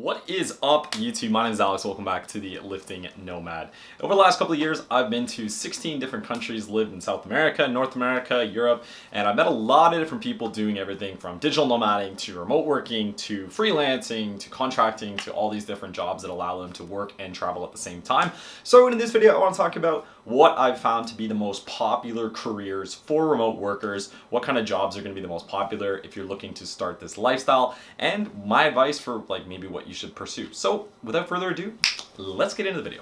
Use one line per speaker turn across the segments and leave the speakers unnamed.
What is up, YouTube? My name is Alex. Welcome back to the Lifting Nomad. Over the last couple of years, I've been to 16 different countries, lived in South America, North America, Europe, and I've met a lot of different people doing everything from digital nomading to remote working to freelancing to contracting to all these different jobs that allow them to work and travel at the same time. So in this video, I want to talk about what I've found to be the most popular careers for remote workers, what kind of jobs are going to be the most popular if you're looking to start this lifestyle, and my advice for maybe what you should pursue. So without further ado, let's get into the video.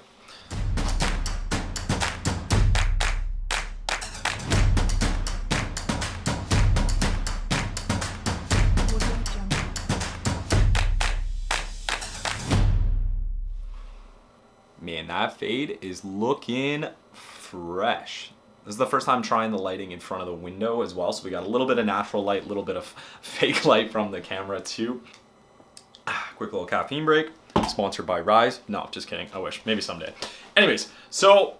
Man, that fade is looking fresh. This is the first time trying the lighting in front of the window as well, so we got a little bit of natural light, a little bit of fake light from the camera too. Quick little caffeine break. Sponsored by Rise. No, just kidding. I wish. Maybe someday. Anyways, so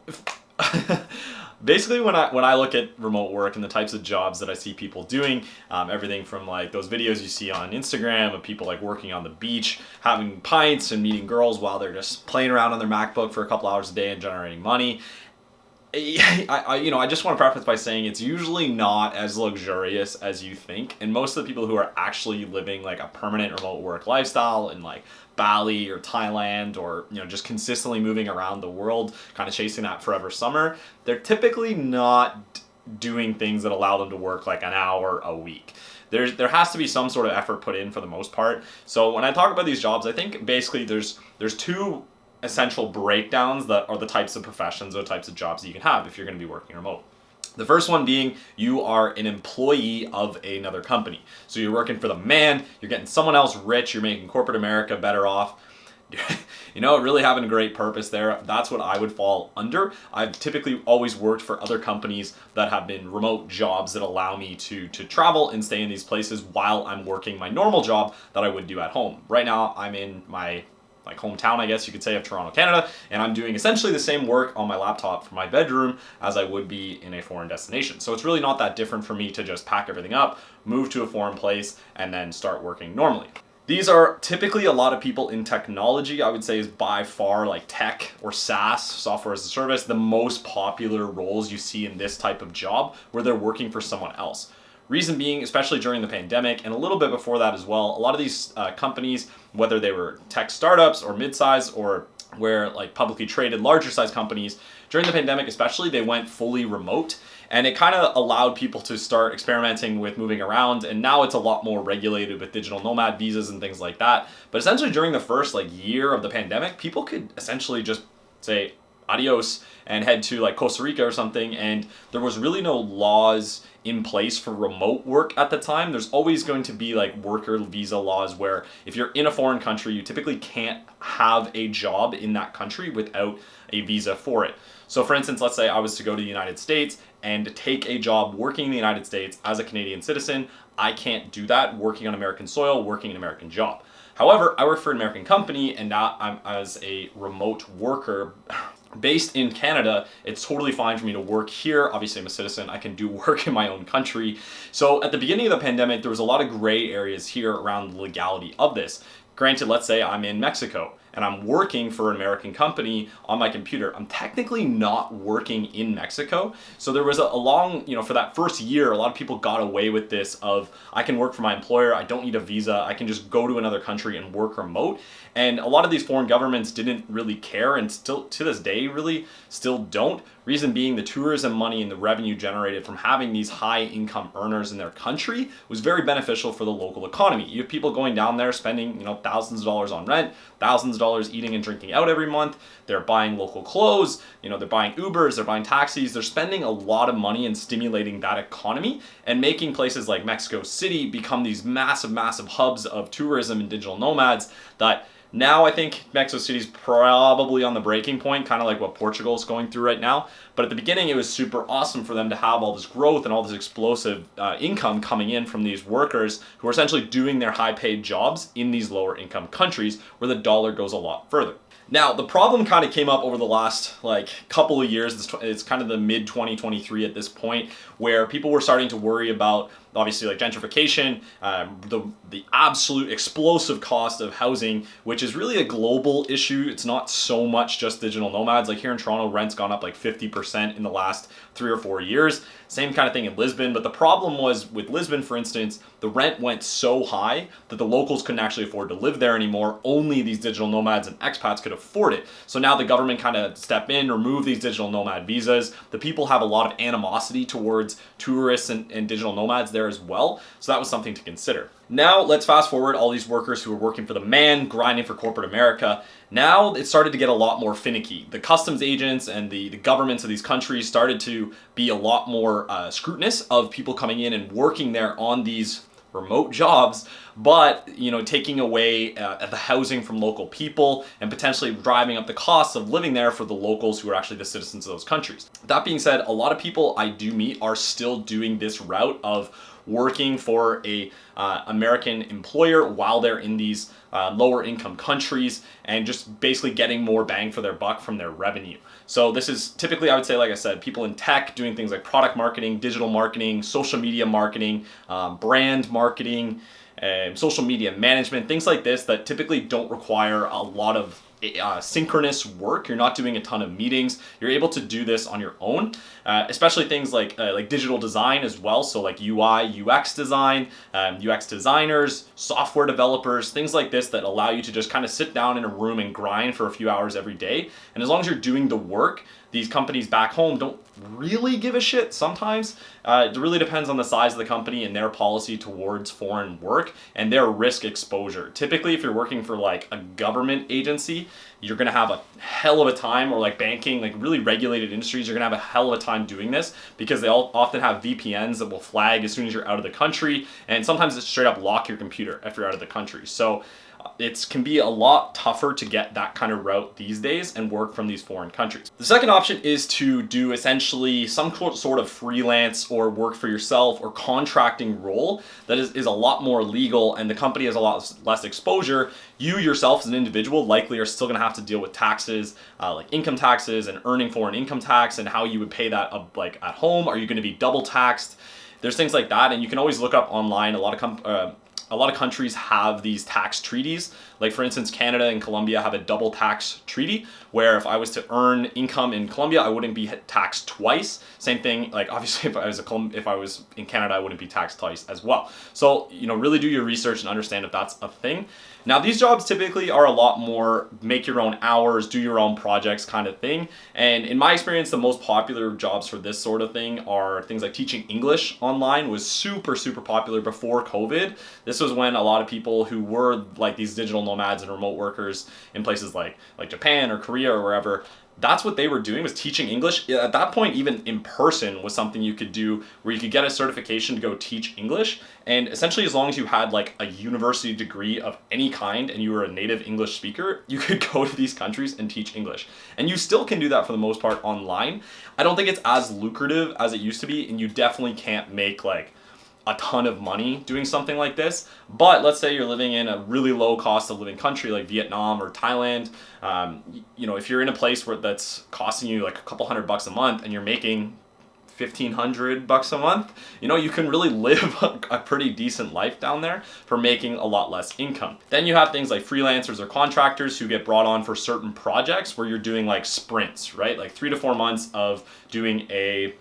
basically when I look at remote work and the types of jobs that I see people doing, everything from like those videos you see on Instagram of people like working on the beach, having pints and meeting girls while they're just playing around on their MacBook for a couple hours a day and generating money. I just want to preface by saying it's usually not as luxurious as you think, and most of the people who are actually living like a permanent remote work lifestyle in like Bali or Thailand or just consistently moving around the world, kind of chasing that forever summer, they're typically not doing things that allow them to work like an hour a week. There has to be some sort of effort put in for the most part. So when I talk about these jobs, I think basically there's two essential breakdowns that are the types of professions or types of jobs that you can have if you're going to be working remote. The first one being you are an employee of another company. So you're working for the man, you're getting someone else rich, you're making corporate America better off. Really having a great purpose there. That's what I would fall under. I've typically always worked for other companies that have been remote jobs that allow me to travel and stay in these places while I'm working my normal job that I would do at home. Right now, I'm in my hometown, I guess you could say, of Toronto, Canada, and I'm doing essentially the same work on my laptop from my bedroom as I would be in a foreign destination. So it's really not that different for me to just pack everything up, move to a foreign place, and then start working normally. These are typically a lot of people in technology. I would say is by far like tech or SaaS, software as a service, the most popular roles you see in this type of job where they're working for someone else. Reason being, especially during the pandemic and a little bit before that as well, a lot of these companies, whether they were tech startups or mid-size or where like publicly traded larger size companies, during the pandemic especially, they went fully remote, and it kind of allowed people to start experimenting with moving around, and now it's a lot more regulated with digital nomad visas and things like that. But essentially during the first year of the pandemic, people could essentially just say adios and head to like Costa Rica or something, and there was really no laws in place for remote work at the time. There's always going to be like worker visa laws where if you're in a foreign country, you typically can't have a job in that country without a visa for it. So for instance, let's say I was to go to the United States and take a job working in the United States as a Canadian citizen. I can't do that working on American soil, working an American job. However, I work for an American company, and now I'm as a remote worker based in Canada. It's totally fine for me to work here. Obviously, I'm a citizen. I can do work in my own country. So at the beginning of the pandemic, there was a lot of gray areas here around the legality of this. Granted, let's say I'm in Mexico and I'm working for an American company on my computer. I'm technically not working in Mexico. So there was a long, for that first year, a lot of people got away with this of, I can work for my employer, I don't need a visa, I can just go to another country and work remote. And a lot of these foreign governments didn't really care, and still to this day really still don't. Reason being, the tourism money and the revenue generated from having these high income earners in their country was very beneficial for the local economy. You have people going down there spending thousands of dollars on rent, thousands of dollars eating and drinking out every month. They're buying local clothes, they're buying Ubers, they're buying taxis. They're spending a lot of money in stimulating that economy and making places like Mexico City become these massive, massive hubs of tourism and digital nomads that now I think Mexico City's probably on the breaking point, kind of like what Portugal is going through right now. But at the beginning, it was super awesome for them to have all this growth and all this explosive income coming in from these workers who are essentially doing their high-paid jobs in these lower-income countries where the dollar goes a lot further. Now, the problem kind of came up over the last couple of years. It's kind of the mid 2023 at this point, where people were starting to worry about obviously like gentrification, the absolute explosive cost of housing, which is really a global issue. It's not so much just digital nomads. Like here in Toronto, rent's gone up like 50% in the last 3 or 4 years. Same kind of thing in Lisbon. But the problem was with Lisbon, for instance, the rent went so high that the locals couldn't actually afford to live there anymore. Only these digital nomads and expats could afford it. So now the government kind of step in, remove these digital nomad visas. The people have a lot of animosity towards tourists and digital nomads there as well. So that was something to consider. Now let's fast forward all these workers who were working for the man, grinding for corporate America. Now it started to get a lot more finicky. The customs agents and the governments of these countries started to be a lot more scrutinous of people coming in and working there on these remote jobs, but taking away the housing from local people and potentially driving up the costs of living there for the locals who are actually the citizens of those countries. That being said, a lot of people I do meet are still doing this route of working for a American employer while they're in these lower income countries and just basically getting more bang for their buck from their revenue. So this is typically, I would say, like I said, people in tech doing things like product marketing, digital marketing, social media marketing, brand marketing, social media management, things like this that typically don't require a lot of synchronous work. You're not doing a ton of meetings. You're able to do this on your own, especially things like digital design as well. So like UI, UX design, UX designers, software developers, things like this that allow you to just kind of sit down in a room and grind for a few hours every day. And as long as you're doing the work, these companies back home don't really give a shit sometimes. It really depends on the size of the company and their policy towards foreign work and their risk exposure. Typically, if you're working for like a government agency, you're gonna have a hell of a time, or like banking, like really regulated industries, you're gonna have a hell of a time doing this because they all often have VPNs that will flag as soon as you're out of the country, and sometimes it's straight up lock your computer if you're out of the country. So it can be a lot tougher to get that kind of route these days and work from these foreign countries. The second option is to do essentially some sort of freelance or work for yourself or contracting role that is a lot more legal, and the company has a lot less exposure. You yourself as an individual likely are still going to have to deal with taxes, like income taxes and earning foreign income tax, and how you would pay that like at home. Are you going to be double taxed? There's things like that, and you can always look up online. A lot of countries have these tax treaties. Like for instance, Canada and Colombia have a double tax treaty where if I was to earn income in Colombia, I wouldn't be taxed twice. Same thing, like obviously if I was in Canada, I wouldn't be taxed twice as well. So, really do your research and understand if that's a thing. Now, these jobs typically are a lot more make your own hours, do your own projects kind of thing. And in my experience, the most popular jobs for this sort of thing are things like teaching English online was super, super popular before COVID. This was when a lot of people who were like these digital nomads and remote workers in places like Japan or Korea or wherever, that's what they were doing, was teaching English. At that point, even in person was something you could do where you could get a certification to go teach English. And essentially, as long as you had like a university degree of any kind and you were a native English speaker, you could go to these countries and teach English. And you still can do that for the most part online. I don't think it's as lucrative as it used to be, and you definitely can't make like a ton of money doing something like this. But let's say you're living in a really low cost of living country like Vietnam or Thailand. If you're in a place where that's costing you like a couple $100 a month and you're making $1,500 a month, you can really live a pretty decent life down there for making a lot less income. Then you have things like freelancers or contractors who get brought on for certain projects where you're doing like sprints, right? Like 3 to 4 months of doing a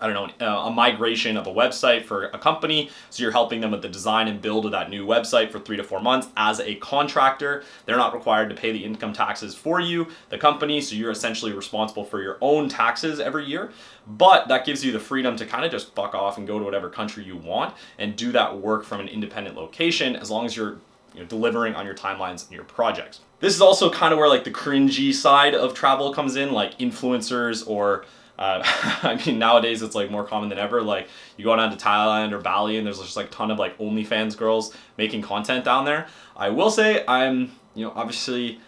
migration of a website for a company. So you're helping them with the design and build of that new website for 3 to 4 months as a contractor. They're not required to pay the income taxes for you, the company. So you're essentially responsible for your own taxes every year. But that gives you the freedom to kind of just fuck off and go to whatever country you want and do that work from an independent location, as long as you're delivering on your timelines and your projects. This is also kind of where like the cringy side of travel comes in, like influencers or nowadays it's like more common than ever. Like you go down to Thailand or Bali and there's just like a ton of like OnlyFans girls making content down there. I will say I'm, obviously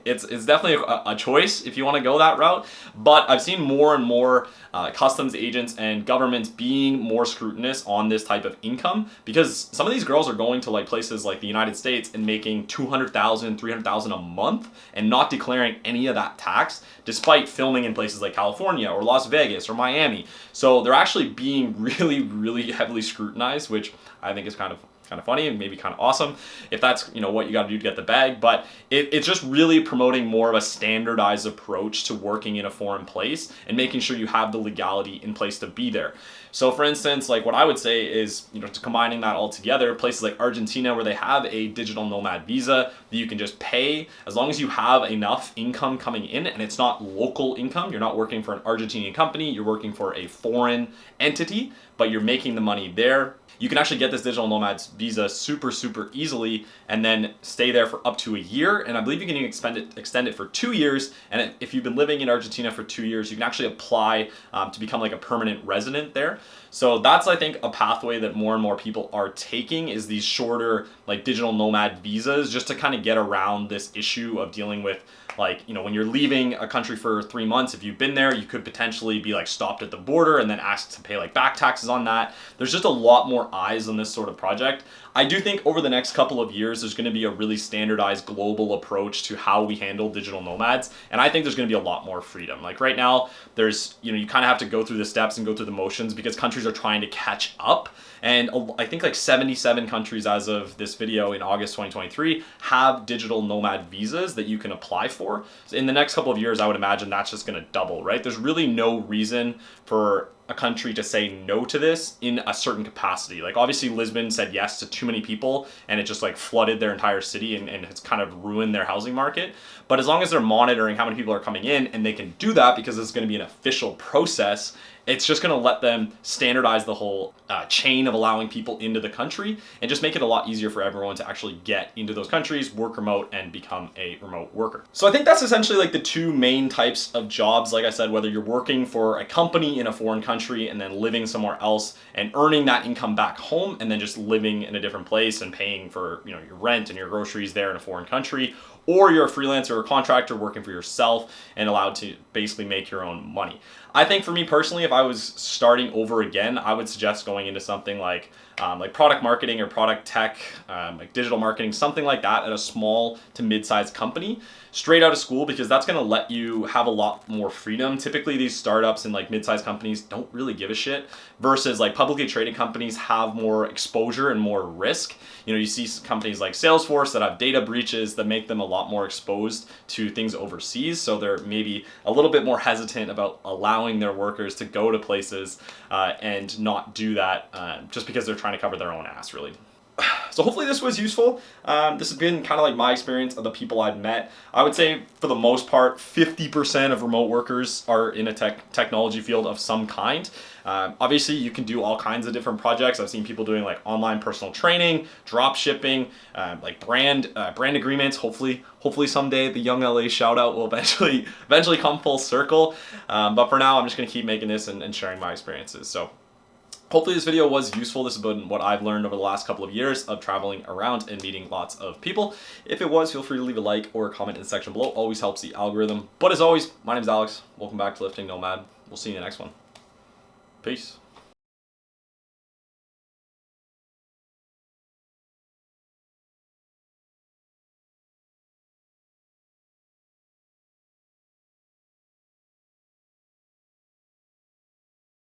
it's definitely a choice if you want to go that route. But I've seen more and more customs agents and governments being more scrutinous on this type of income, because some of these girls are going to like places like the United States and making $200,000, $300,000 a month and not declaring any of that tax, despite filming in places like California or Las Vegas or Miami. So they're actually being really, really heavily scrutinized, which I think is kind of funny and maybe kind of awesome if that's, you know, what you got to do to get the bag. But it's just really promoting more of a standardized approach to working in a foreign place and making sure you have the legality in place to be there. So for instance, like what I would say is, you know, to combining that all together, places like Argentina where they have a digital nomad visa that you can just pay as long as you have enough income coming in and it's not local income. You're not working for an Argentinian company, you're working for a foreign entity, but you're making the money there. You can actually get this digital nomads visa super easily and then stay there for up to a year. And I believe you can even extend it for 2 years. And if you've been living in Argentina for 2 years, you can actually apply to become like a permanent resident there. So that's, I think, a pathway that more and more people are taking, is these shorter like digital nomad visas, just to kind of get around this issue of dealing with, like, you know, when you're leaving a country for 3 months, if you've been there, you could potentially be like stopped at the border and then asked to pay like back taxes on that. There's just a lot more eyes on this sort of project. I do think over the next couple of years, there's going to be a really standardized global approach to how we handle digital nomads. And I think there's going to be a lot more freedom. Like right now, there's, you know, you kind of have to go through the steps and go through the motions because countries are trying to catch up. And I think like 77 countries as of this video in August 2023 have digital nomad visas that you can apply for. So in the next couple of years, I would imagine that's just going to double, right? There's really no reason for a country to say no to this in a certain capacity. Like obviously Lisbon said yes to too many people and it just like flooded their entire city and it's kind of ruined their housing market. But as long as they're monitoring how many people are coming in, and they can do that because it's going to be an official process, it's just going to let them standardize the whole chain of allowing people into the country and just make it a lot easier for everyone to actually get into those countries, work remote, and become a remote worker. So I think that's essentially like the two main types of jobs. Like I said, whether you're working for a company in a foreign country and then living somewhere else and earning that income back home and then just living in a different place and paying for, you know, your rent and your groceries there in a foreign country, or you're a freelancer or a contractor working for yourself and allowed to basically make your own money. I think for me personally, if I was starting over again, I would suggest going into something like product marketing or product tech, like digital marketing, something like that at a small to mid-sized company straight out of school, because that's going to let you have a lot more freedom. Typically these startups and like mid-sized companies don't really give a shit, versus like publicly traded companies have more exposure and more risk. You know, you see companies like Salesforce that have data breaches that make them a lot more exposed to things overseas. So they're maybe a little bit more hesitant about allowing their workers to go to places and not do that just because they're trying to cover their own ass, really. So hopefully this was useful. This has been kind of like my experience of the people I've met. I would say for the most part, 50% of remote workers are in a technology field of some kind. Obviously, you can do all kinds of different projects. I've seen people doing like online personal training, drop shipping, like brand agreements. Hopefully someday the Young LA shout out will eventually come full circle. But for now, I'm just gonna keep making this and sharing my experiences. So hopefully this video was useful. This has been what I've learned over the last couple of years of traveling around and meeting lots of people. If it was, feel free to leave a like or a comment in the section below. Always helps the algorithm. But as always, my name is Alex. Welcome back to Lifting Nomad. We'll see you in the next one. Peace.